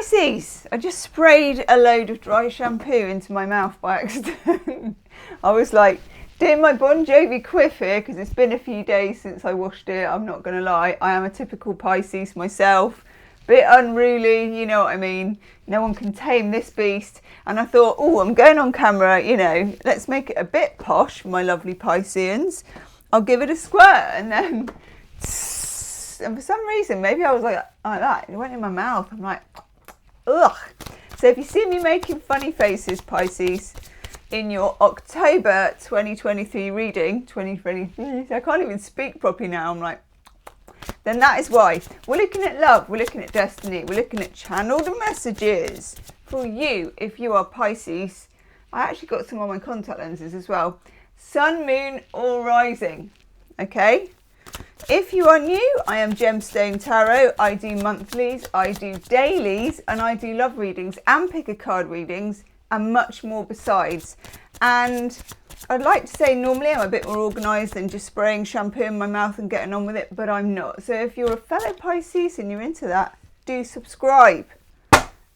Pisces, I just sprayed a load of dry shampoo into my mouth by accident. I was like doing my Bon Jovi quiff here because it's been a few days since I washed it. I'm not going to lie. I am a typical Pisces myself. Bit unruly, you know what I mean. No one can tame this beast. And I thought, oh, I'm going on camera, you know, let's make it a bit posh for my lovely Pisceans. I'll give it a squirt. And then, and for some reason, maybe I was like that. It went in my mouth. I'm like, ugh. So if you see me making funny faces, Pisces, in your October 2023 reading, 2023, I can't even speak properly now. I'm like, then that is why. We're looking at love, we're looking at destiny, we're looking at channeled messages for you if you are Pisces. I actually got some on my contact lenses as well. Sun, moon or rising, okay? If you are new, I am Gemstone Tarot. I do monthlies, I do dailies, and I do love readings and pick a card readings and much more besides. And I'd like to say normally I'm a bit more organised than just spraying shampoo in my mouth and getting on with it, but I'm not. So if you're a fellow Pisces and you're into that, do subscribe.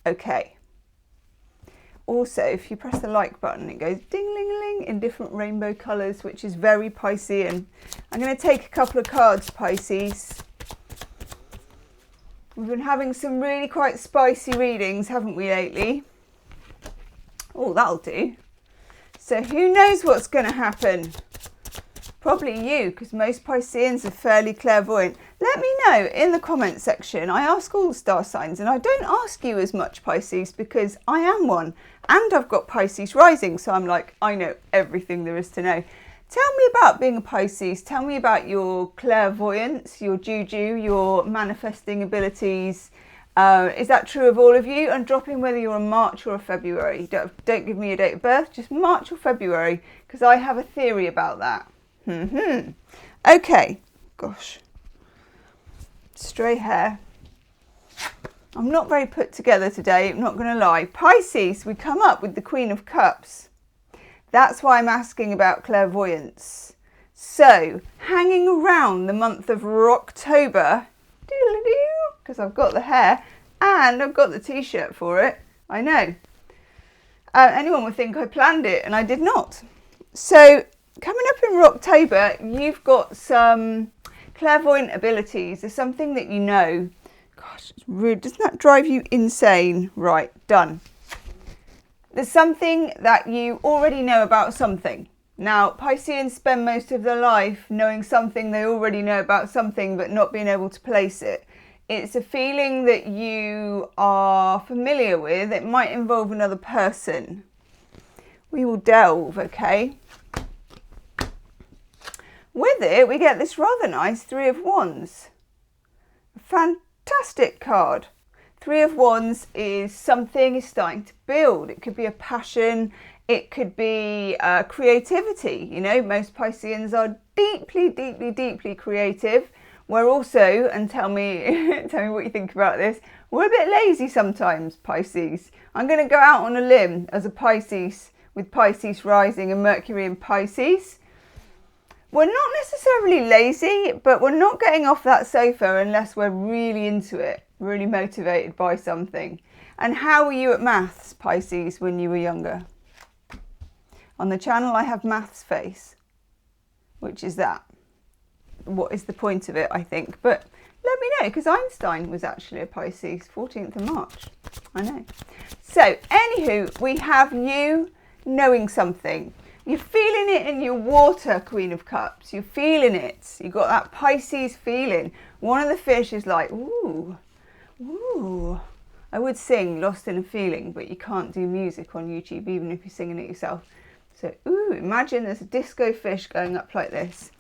Okay. Also, if you press the like button, it goes ding-ling-ling in different rainbow colours, which is very Piscean. I'm going to take a couple of cards, Pisces. We've been having some really quite spicy readings, haven't we, lately? Oh, that'll do. So who knows what's going to happen? Probably you, because most Pisceans are fairly clairvoyant. Let me know in the comment section. I ask all the star signs, and I don't ask you as much, Pisces, because I am one. And I've got Pisces rising, so I'm like, I know everything there is to know. Tell me about being a Pisces. Tell me about your clairvoyance, your juju, your manifesting abilities. Is that true of all of you? And drop in whether you're a March or a February. Don't give me a date of birth, just March or February, because I have a theory about that. Okay, gosh. Stray hair. I'm not very put together today, I'm not going to lie. Pisces, we come up with the Queen of Cups. That's why I'm asking about clairvoyance. So, hanging around the month of October, because I've got the hair and I've got the t-shirt for it. I know. Anyone would think I planned it, and I did not. So, coming up in October, you've got some clairvoyant abilities. There's something that you know. Gosh, it's rude. Doesn't that drive you insane? Right, done. There's something that you already know about something. Now, Pisceans spend most of their life knowing something they already know about something, but not being able to place it. It's a feeling that you are familiar with. It might involve another person. We will delve, okay? With it, we get this rather nice Three of Wands. A fantastic card. Three of Wands is something is starting to build. It could be a passion. It could be creativity. You know, most Pisceans are deeply, deeply, deeply creative. We're also, and tell me, tell me what you think about this, we're a bit lazy sometimes, Pisces. I'm going to go out on a limb as a Pisces with Pisces rising and Mercury in Pisces. We're not necessarily lazy, but we're not getting off that sofa unless we're really into it, really motivated by something. And how were you at maths, Pisces, when you were younger? On the channel, I have maths face, which is that. What is the point of it, I think? But let me know, because Einstein was actually a Pisces, 14th of March. I know. So, anywho, we have you knowing something. You're feeling it in your water, Queen of Cups. You're feeling it. You've got that Pisces feeling. One of the fish is like, ooh, ooh. I would sing Lost in a Feeling, but you can't do music on YouTube, even if you're singing it yourself. So, ooh, imagine there's a disco fish going up like this.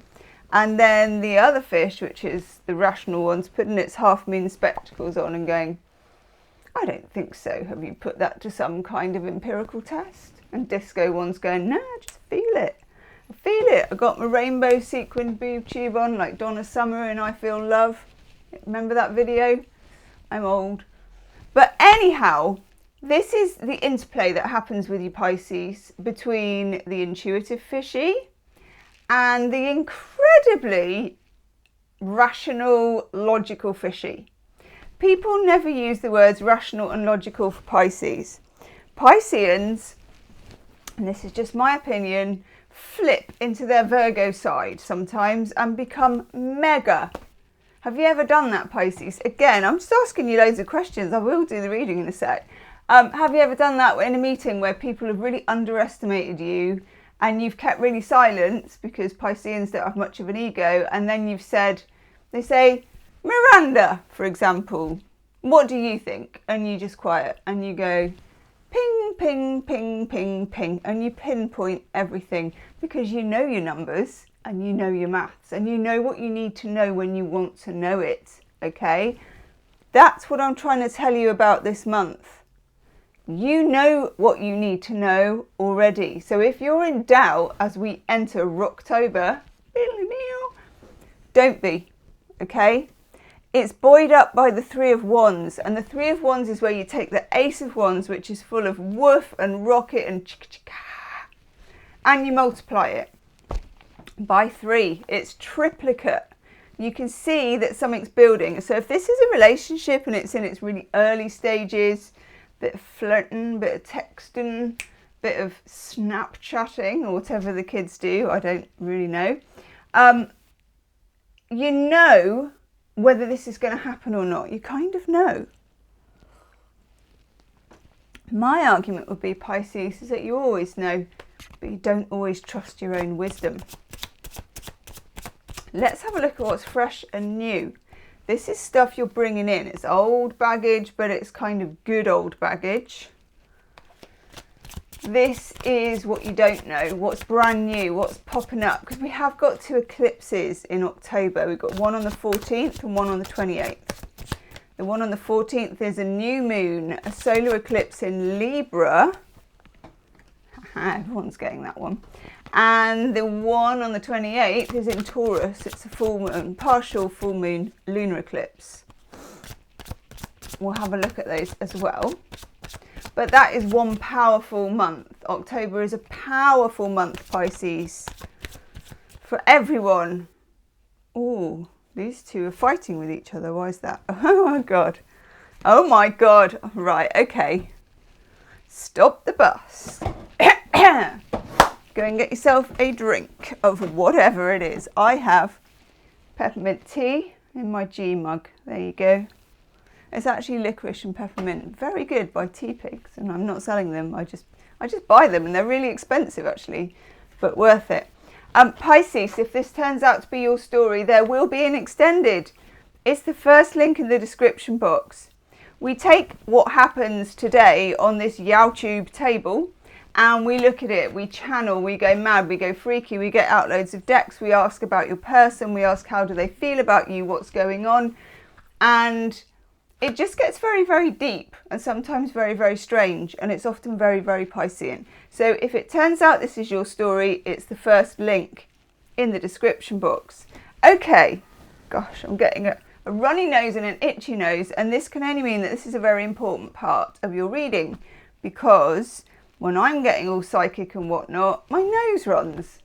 And then the other fish, which is the rational one's putting its half-moon spectacles on and going, I don't think so. Have you put that to some kind of empirical test? And disco one's going, no, just feel it. I feel it. I got my rainbow sequined boob tube on like Donna Summer and I Feel Love. Remember that video? I'm old. But anyhow, this is the interplay that happens with you Pisces between the intuitive fishy and the incredibly rational, logical fishy. People never use the words rational and logical for Pisces. Pisceans, and this is just my opinion, flip into their Virgo side sometimes and become mega. Have you ever done that, Pisces? Again, I'm just asking you loads of questions. I will do the reading in a sec. Have you ever done that in a meeting where people have really underestimated you and you've kept really silent because Pisceans don't have much of an ego, and then you've said, they say, Miranda, for example, what do you think? And you just quiet and you go, ping, ping, ping, ping, ping, and you pinpoint everything because you know your numbers and you know your maths and you know what you need to know when you want to know it, okay? That's what I'm trying to tell you about this month. You know what you need to know already. So if you're in doubt as we enter Rocktober, don't be, okay? It's buoyed up by the Three of Wands, and the Three of Wands is where you take the Ace of Wands, which is full of woof and rocket and chicka, and you multiply it by 3. It's triplicate. You can see that something's building. So if this is a relationship and it's in its really early stages, bit of flirting, bit of texting, bit of Snapchatting, or whatever the kids do, I don't really know. You know whether this is going to happen or not. You kind of know. My argument would be, Pisces, is that you always know, but you don't always trust your own wisdom. Let's have a look at what's fresh and new. This is stuff you're bringing in. It's old baggage, but it's kind of good old baggage. This is what you don't know, what's brand new, what's popping up, because we have got 2 eclipses in October. We've got one on the 14th and one on the 28th. The one on the 14th is a new moon, a solar eclipse in Libra. Everyone's getting that one. And the one on the 28th is in Taurus. It's a full moon, partial full moon lunar eclipse. We'll have a look at those as well. But that is one powerful month. October is a powerful month, Pisces, for everyone. Oh, these two are fighting with each other. Why is that? Oh my God. Oh my God. Right, okay. Stop the bus. Go and get yourself a drink of whatever it is. I have peppermint tea in my G mug. There you go. It's actually licorice and peppermint. Very good by Tea Pigs, and I'm not selling them. I just buy them, and they're really expensive actually, but worth it. Pisces, if this turns out to be your story, there will be an extended. It's the first link in the description box. We take what happens today on this YouTube table and we look at it, we channel, we go mad, we go freaky, we get out loads of decks, we ask about your person, we ask how do they feel about you, what's going on, and it just gets very, very deep and sometimes very, very strange, and it's often very, very Piscean. So if it turns out this is your story, it's the first link in the description box. Okay, gosh, I'm getting a runny nose and an itchy nose, and this can only mean that this is a very important part of your reading, because when I'm getting all psychic and whatnot, my nose runs,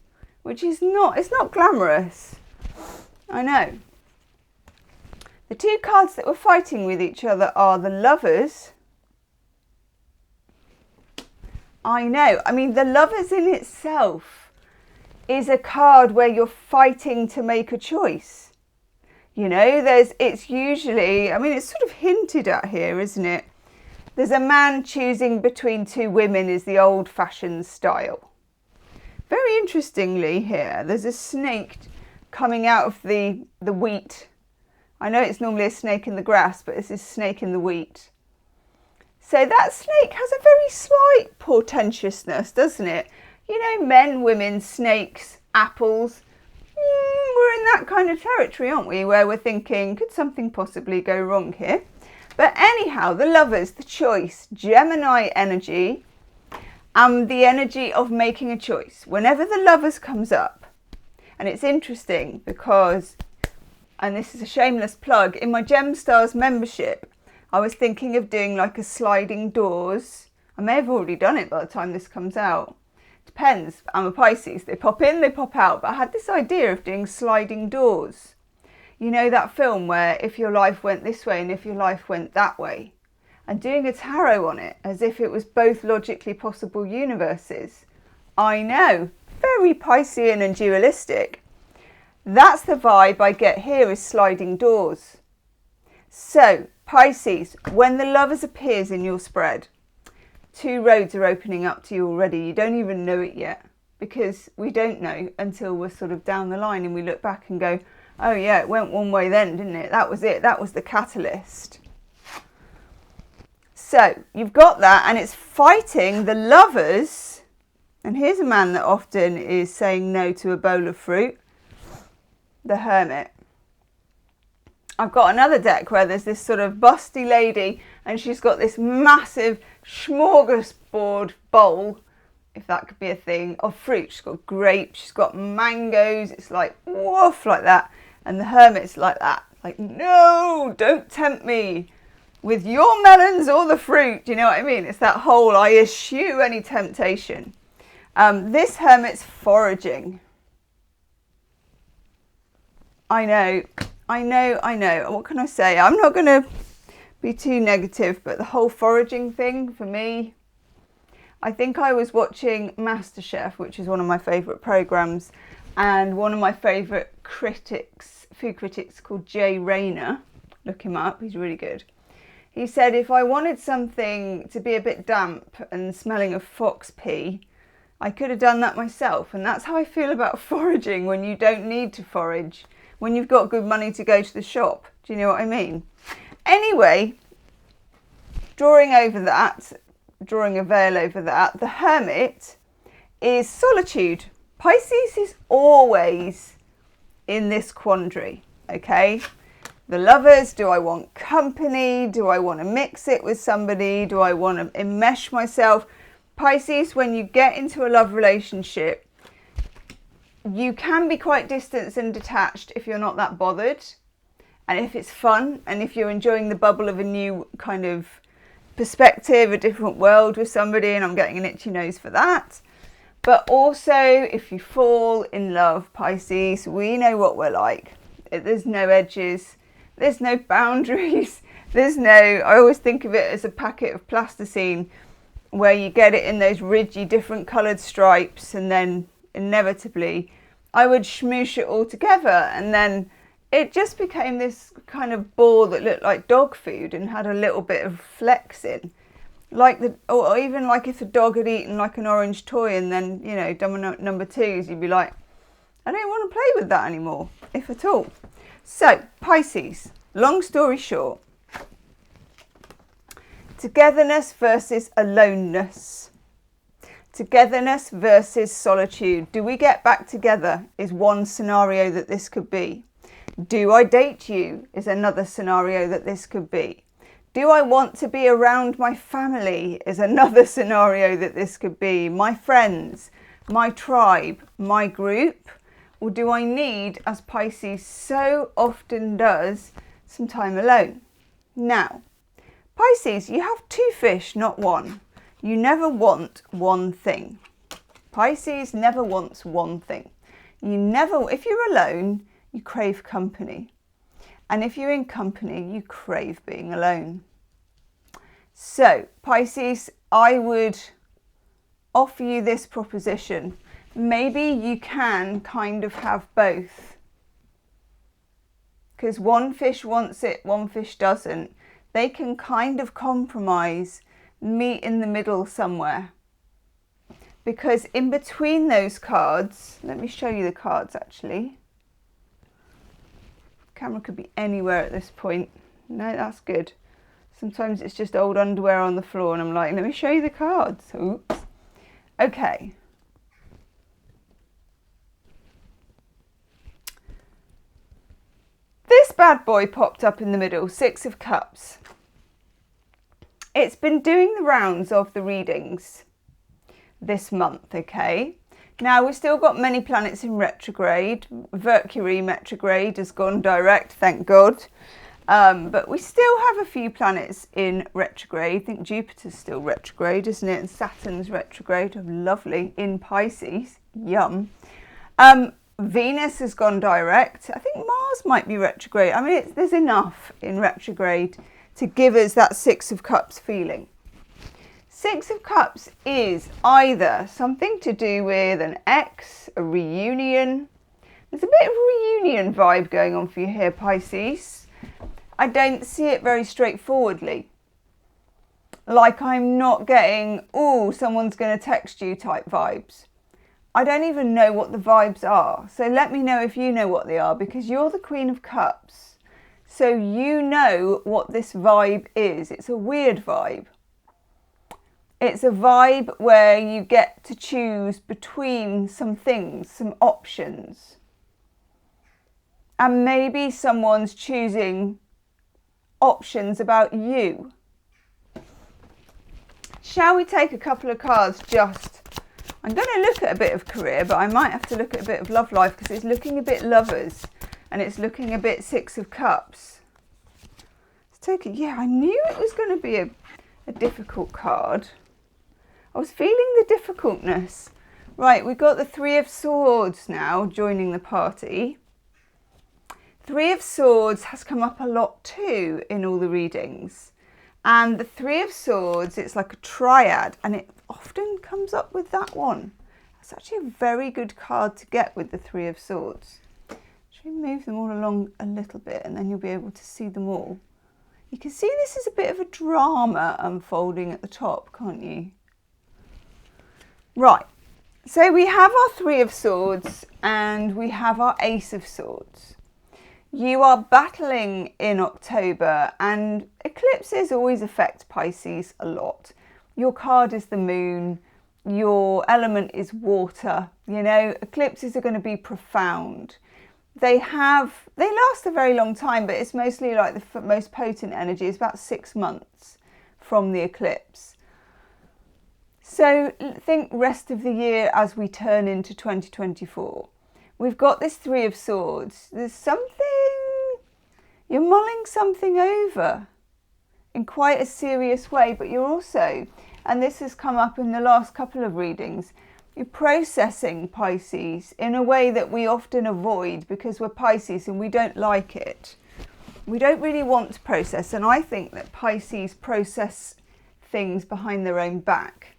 which is not, it's not glamorous. I know. The 2 cards that were fighting with each other are the Lovers. I know. I mean, the Lovers in itself is a card where you're fighting to make a choice. You know, it's usually, I mean, it's sort of hinted at here, isn't it? There's a man choosing between 2 women is the old-fashioned style. Very interestingly here, there's a snake coming out of the wheat. I know it's normally a snake in the grass, but this is snake in the wheat. So that snake has a very slight portentousness, doesn't it? You know, men, women, snakes, apples. We're in that kind of territory, aren't we? Where we're thinking, could something possibly go wrong here? But anyhow, the Lovers, the choice, Gemini energy, and the energy of making a choice. Whenever the Lovers comes up, and it's interesting because, and this is a shameless plug, in my Gemstars membership, I was thinking of doing like a sliding doors. I may have already done it by the time this comes out. Depends, I'm a Pisces, they pop in, they pop out, but I had this idea of doing sliding doors. You know that film where if your life went this way and if your life went that way? And doing a tarot on it as if it was both logically possible universes. I know, very Piscean and dualistic. That's the vibe I get here, is sliding doors. So, Pisces, when the Lovers appears in your spread, 2 roads are opening up to you already. You don't even know it yet, because we don't know until we're sort of down the line and we look back and go, oh yeah, it went one way then, didn't it? That was it. That was the catalyst. So you've got that, and it's fighting the Lovers. And here's a man that often is saying no to a bowl of fruit. The Hermit. I've got another deck where there's this sort of busty lady and she's got this massive smorgasbord bowl, if that could be a thing, of fruit. She's got grapes, she's got mangoes. It's like woof, like that. And the Hermit's like that. Like, no, don't tempt me with your melons or the fruit. Do you know what I mean? It's that whole, I eschew any temptation. This Hermit's foraging. I know. What can I say? I'm not going to be too negative, but the whole foraging thing for me, I think I was watching MasterChef, which is one of my favourite programmes, and one of my favourite critics, food critics, called Jay Rayner. Look him up, he's really good. He said if I wanted something to be a bit damp and smelling of fox pea, I could have done that myself. And that's how I feel about foraging when you don't need to forage, when you've got good money to go to the shop. Do you know what I mean? Anyway, drawing a veil over that, the Hermit is solitude. Pisces is always in this quandary, okay? The Lovers, do I want company? Do I want to mix it with somebody? Do I want to enmesh myself? Pisces, when you get into a love relationship, you can be quite distant and detached if you're not that bothered. And if it's fun, and if you're enjoying the bubble of a new kind of perspective, a different world with somebody, and I'm getting an itchy nose for that. But also, if you fall in love, Pisces, we know what we're like. There's no edges, there's no boundaries, I always think of it as a packet of plasticine where you get it in those ridgy, different coloured stripes, and then inevitably I would smoosh it all together, and then it just became this kind of ball that looked like dog food and had a little bit of flecks in. Or even like if a dog had eaten like an orange toy and then, you know, done number 2s, you'd be like, I don't want to play with that anymore, if at all. So, Pisces, long story short, togetherness versus aloneness. Togetherness versus solitude. Do we get back together is one scenario that this could be. Do I date you is another scenario that this could be. Do I want to be around my family is another scenario that this could be. My friends, my tribe, my group. Or do I need, as Pisces so often does, some time alone? Now, Pisces, you have 2 fish, not one. You never want one thing. Pisces never wants one thing. If you're alone, you crave company. And if you're in company, you crave being alone. So, Pisces, I would offer you this proposition. Maybe you can kind of have both. Because one fish wants it, one fish doesn't. They can kind of compromise, meet in the middle somewhere. Because in between those cards, let me show you the cards actually. Camera could be anywhere at this point. No, that's good. Sometimes it's just old underwear on the floor and I'm like, let me show you the cards. Oops. Okay. This bad boy popped up in the middle, 6 of Cups. It's been doing the rounds of the readings this month, okay? Now, we've still got many planets in retrograde. Mercury retrograde has gone direct, thank God. But we still have a few planets in retrograde. I think Jupiter's still retrograde, isn't it? And Saturn's retrograde, lovely, in Pisces. Yum. Venus has gone direct. I think Mars might be retrograde. I mean, there's enough in retrograde to give us that Six of Cups feeling. Six of Cups is either something to do with an ex, a reunion. There's a bit of a reunion vibe going on for you here, Pisces. I don't see it very straightforwardly. Like I'm not getting, oh, someone's going to text you type vibes. I don't even know what the vibes are. So let me know if you know what they are, because you're the Queen of Cups. So you know what this vibe is. It's a weird vibe. It's a vibe where you get to choose between some things, some options. And maybe someone's choosing options about you. Shall we take a couple of cards just? I'm going to look at a bit of career, but I might have to look at a bit of love life because it's looking a bit lovers and it's looking a bit Six of Cups. Let's take it. Yeah, I knew it was going to be a difficult card. I was feeling the difficultness. Right, we've got the Three of Swords now joining the party. Three of Swords has come up a lot too in all the readings. And the Three of Swords, it's like a triad, and it often comes up with that one. It's actually a very good card to get with the Three of Swords. Should we move them all along a little bit and then you'll be able to see them all? You can see this is a bit of a drama unfolding at the top, can't you? Right, so we have our Three of Swords and we have our Ace of Swords. You are battling in October, and eclipses always affect Pisces a lot. Your card is the moon, your element is water, you know, eclipses are going to be profound. They last a very long time, but it's mostly like the most potent energy is about 6 months from the eclipse. So think rest of the year as we turn into 2024. We've got this Three of Swords. There's something, you're mulling something over in quite a serious way, but you're also, and this has come up in the last couple of readings, you're processing, Pisces, in a way that we often avoid because we're Pisces and we don't like it. We don't really want to process, and I think that Pisces process things behind their own back.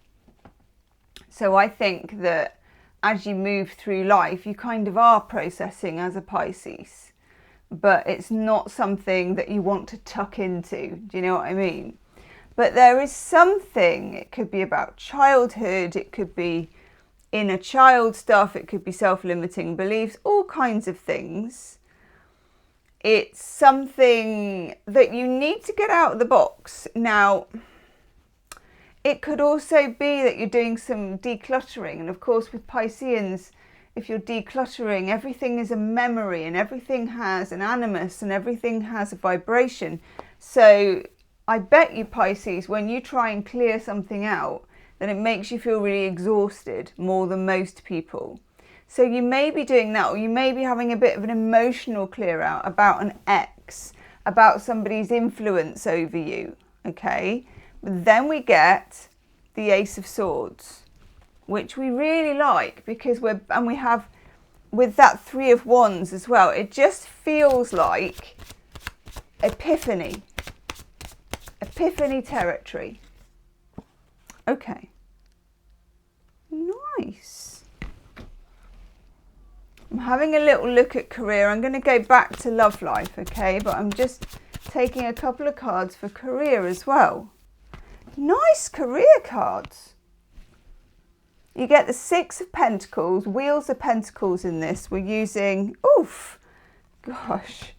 So I think that as you move through life, you kind of are processing as a Pisces, but it's not something that you want to tuck into. Do you know what I mean? But there is something, it could be about childhood, it could be inner child stuff, it could be self-limiting beliefs, all kinds of things. It's something that you need to get out of the box. Now, it could also be that you're doing some decluttering. And of course, with Pisceans, if you're decluttering, everything is a memory and everything has an animus and everything has a vibration. So I bet you, Pisces, when you try and clear something out, then it makes you feel really exhausted more than most people. So you may be doing that, or you may be having a bit of an emotional clear out about an ex, about somebody's influence over you, okay? But then we get the Ace of Swords, which we really like because we have with that Three of Wands as well. It just feels like epiphany territory. Okay, nice. I'm having a little look at career. I'm going to go back to love life, okay? But I'm just taking a couple of cards for career as well. Nice career cards. You get the Six of Pentacles, Wheels of Pentacles in this. We're using, oof, gosh.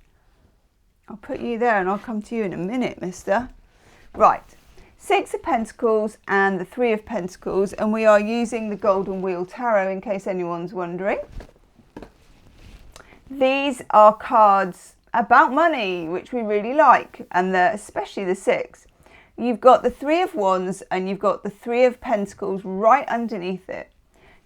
I'll put you there and I'll come to you in a minute, mister. Right, Six of Pentacles and the Three of Pentacles, and we are using the Golden Wheel Tarot in case anyone's wondering. These are cards about money, which we really like, and especially the Six. You've got the Three of Wands and you've got the Three of Pentacles right underneath it.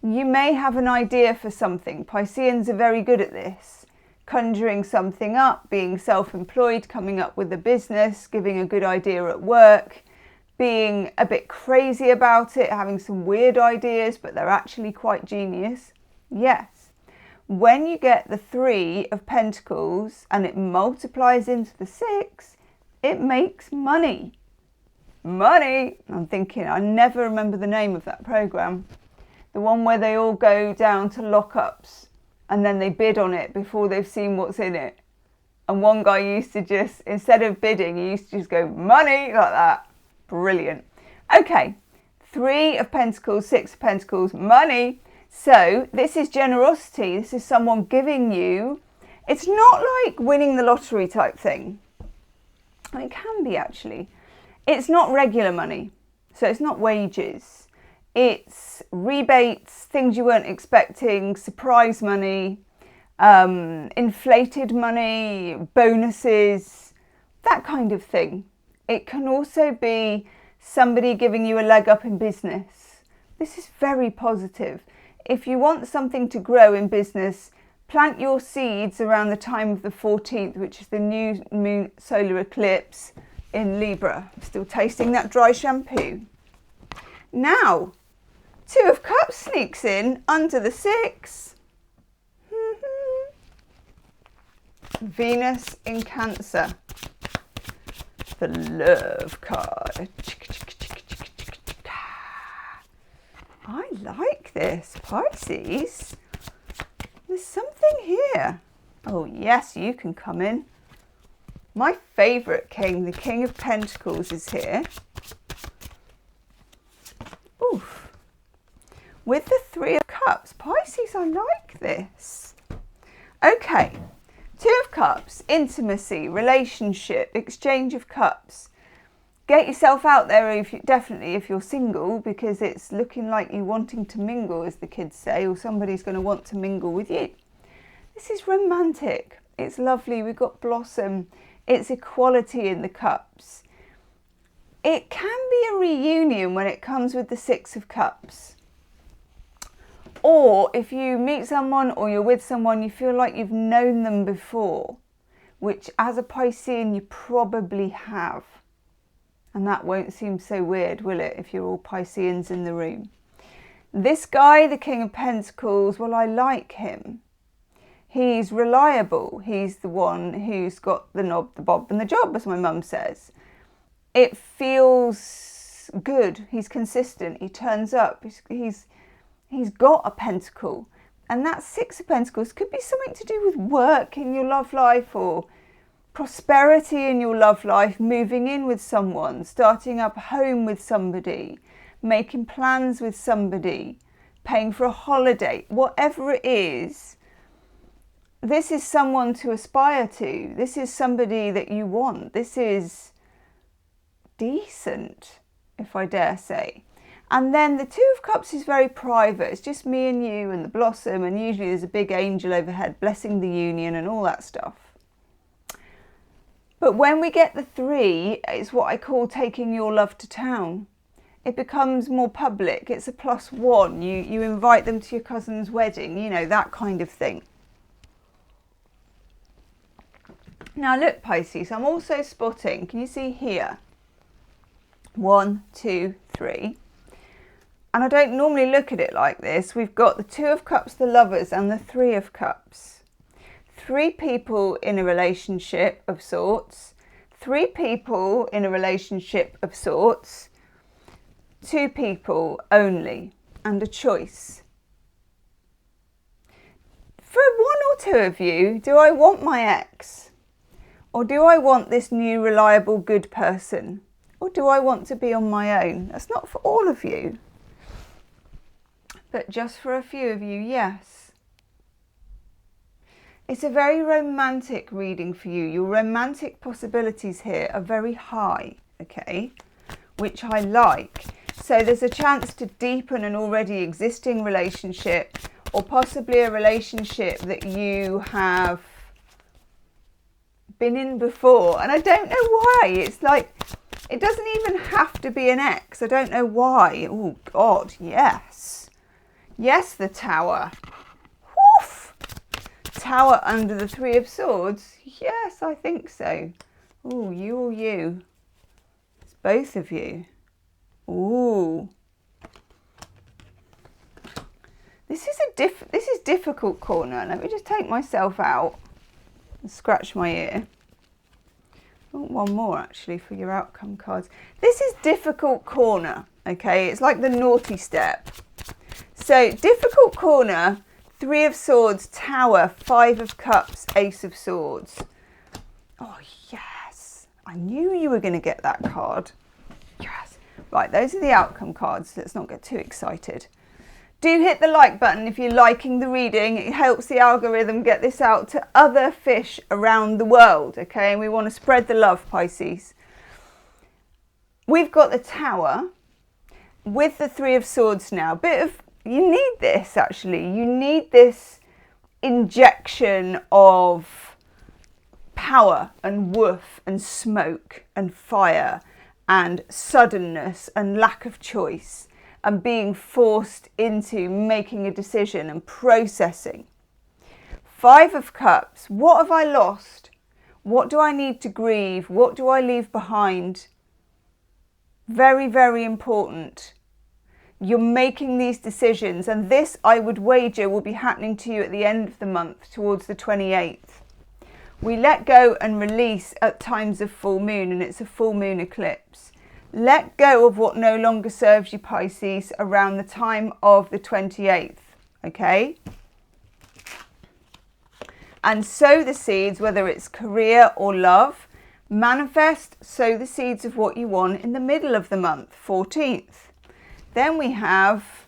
You may have an idea for something. Pisceans are very good at this. Conjuring something up, being self-employed, coming up with a business, giving a good idea at work, being a bit crazy about it, having some weird ideas, but they're actually quite genius. Yes. when you get the 3 of Pentacles and it multiplies into the 6, it makes money. Money! I'm thinking, I never remember the name of that program. The one where they all go down to lockups and then they bid on it before they've seen what's in it. And one guy used to just, instead of bidding, he used to just go, money, like that. Brilliant. Okay, 3 of Pentacles, 6 of Pentacles, money. So this is generosity. This is someone giving you. It's not like winning the lottery type thing. It can be actually. It's not regular money. So it's not wages. It's rebates, things you weren't expecting, surprise money, inflated money, bonuses, that kind of thing. It can also be somebody giving you a leg up in business. This is very positive. If you want something to grow in business, plant your seeds around the time of the 14th, which is the new moon solar eclipse in Libra. I'm still tasting that dry shampoo. Now, 2 of Cups sneaks in under the 6. Venus in Cancer. The love card. I like this, Pisces. There's something here. Oh yes, you can come in. My favourite king, the King of Pentacles, is here. Oof. With the 3 of Cups. Pisces, I like this. Okay. 2 of Cups, intimacy, relationship, exchange of cups. Get yourself out there, definitely if you're single, because it's looking like you wanting to mingle, as the kids say, or somebody's going to want to mingle with you. This is romantic. It's lovely. We've got blossom. It's equality in the cups. It can be a reunion when it comes with the 6 of Cups. Or if you meet someone or you're with someone, you feel like you've known them before, which as a Piscean you probably have. And that won't seem so weird, will it, if you're all Pisceans in the room? This guy, the King of Pentacles, well, I like him. He's reliable. He's the one who's got the knob, the bob and the job, as my mum says. It feels good. He's consistent. He turns up. He's got a pentacle. And that 6 of Pentacles could be something to do with work in your love life, or prosperity in your love life, moving in with someone, starting up a home with somebody, making plans with somebody, paying for a holiday, whatever it is. This is someone to aspire to. This is somebody that you want. This is decent, if I dare say. And then the 2 of Cups is very private. It's just me and you and the blossom, and usually there's a big angel overhead blessing the union and all that stuff. But when we get the 3, it's what I call taking your love to town. It becomes more public. It's a +1. You invite them to your cousin's wedding, you know, that kind of thing. Now look, Pisces, I'm also spotting, can you see here? 1, 2, 3. And I don't normally look at it like this. We've got the 2 of Cups, the Lovers, and the 3 of Cups. 3 people in a relationship of sorts. 3 people in a relationship of sorts. 2 people only, and a choice. For 1 or 2 of you, do I want my ex? Or do I want this new, reliable, good person? Or do I want to be on my own? That's not for all of you. But just for a few of you, yes. It's a very romantic reading for you. Your romantic possibilities here are very high, okay? Which I like. So there's a chance to deepen an already existing relationship, or possibly a relationship that you have been in before. And I don't know why. It's like, it doesn't even have to be an ex. I don't know why. Oh God, yes. Yes, the Tower. Woof! Tower under the 3 of Swords. Yes, I think so. Oh, you or you. It's both of you. Ooh. This is difficult corner. Let me just take myself out and scratch my ear. Oh, one more actually for your outcome cards. This is difficult corner, okay? It's like the naughty step. So difficult corner, 3 of Swords, Tower, 5 of Cups, Ace of Swords. Oh, yes. I knew you were going to get that card. Yes. Right, those are the outcome cards. Let's not get too excited. Do hit the like button if you're liking the reading. It helps the algorithm get this out to other fish around the world, okay? And we want to spread the love, Pisces. We've got the Tower with the 3 of Swords now. You need this, actually. You need this injection of power and woof and smoke and fire and suddenness and lack of choice and being forced into making a decision and processing. 5 of Cups. What have I lost? What do I need to grieve? What do I leave behind? Very, very important. You're making these decisions, and this, I would wager, will be happening to you at the end of the month, towards the 28th. We let go and release at times of full moon, and it's a full moon eclipse. Let go of what no longer serves you, Pisces, around the time of the 28th, okay? And sow the seeds, whether it's career or love. Manifest, sow the seeds of what you want in the middle of the month, 14th. Then we have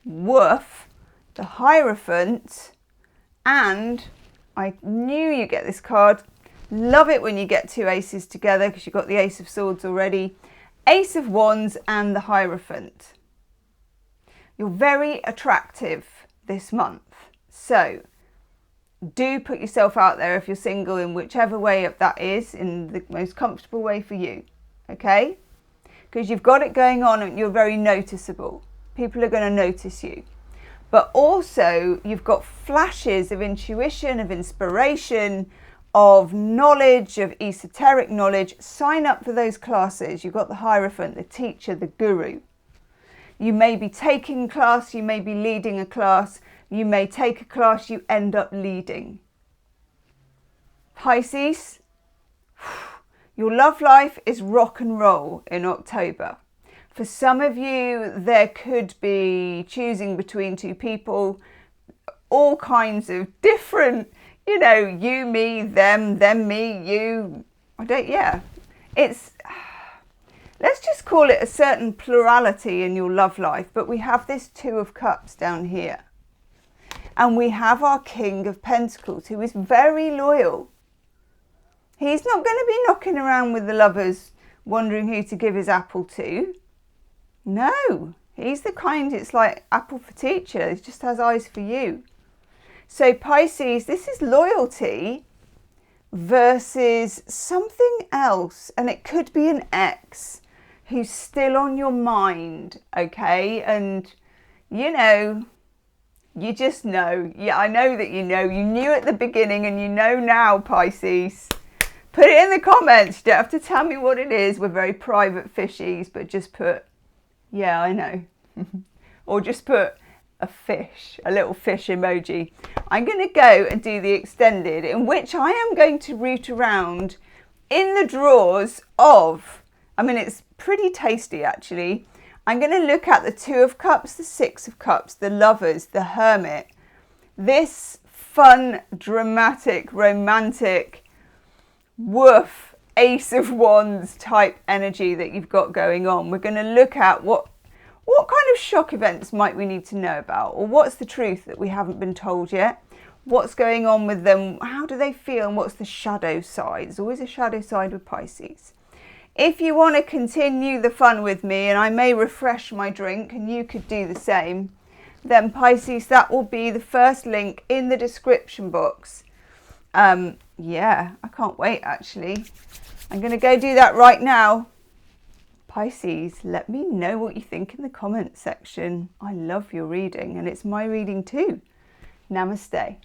Woof, the Hierophant, and I knew you get this card. Love it when you get 2 aces together because you've got the Ace of Swords already. Ace of Wands and the Hierophant. You're very attractive this month. So do put yourself out there if you're single in whichever way that is, in the most comfortable way for you. Okay? Because you've got it going on and you're very noticeable. People are going to notice you. But also you've got flashes of intuition, of inspiration, of knowledge, of esoteric knowledge. Sign up for those classes. You've got the Hierophant, the teacher, the guru. You may be taking class, you may be leading a class, you may take a class, you end up leading. Pisces, your love life is rock and roll in October. For some of you, there could be choosing between 2 people, all kinds of different, you know, you, me, them, me, you. Let's just call it a certain plurality in your love life. But we have this 2 of Cups down here. And we have our King of Pentacles, who is very loyal. He's not going to be knocking around with the lovers, wondering who to give his apple to. No, he's the kind, it's like apple for teacher. He just has eyes for you. So Pisces, this is loyalty versus something else. And it could be an ex who's still on your mind, okay? And, you know, you just know. Yeah, I know that you know. You knew at the beginning and you know now, Pisces. Put it in the comments. You don't have to tell me what it is. We're very private fishies, but just put, yeah, I know. Or just put a fish, a little fish emoji. I'm going to go and do the extended, in which I am going to root around in the drawers of, I mean, it's pretty tasty actually. I'm going to look at the 2 of Cups, the 6 of Cups, the Lovers, the Hermit. This fun, dramatic, romantic, woof, Ace of Wands type energy that you've got going on. We're going to look at what kind of shock events might we need to know about, or what's the truth that we haven't been told yet? What's going on with them? How do they feel? And what's the shadow side? There's always a shadow side with Pisces. If you want to continue the fun with me, and I may refresh my drink and you could do the same, then Pisces, that will be the first link in the description box. Yeah, I can't wait actually. I'm going to go do that right now. Pisces, let me know what you think in the comments section. I love your reading, and it's my reading too. Namaste.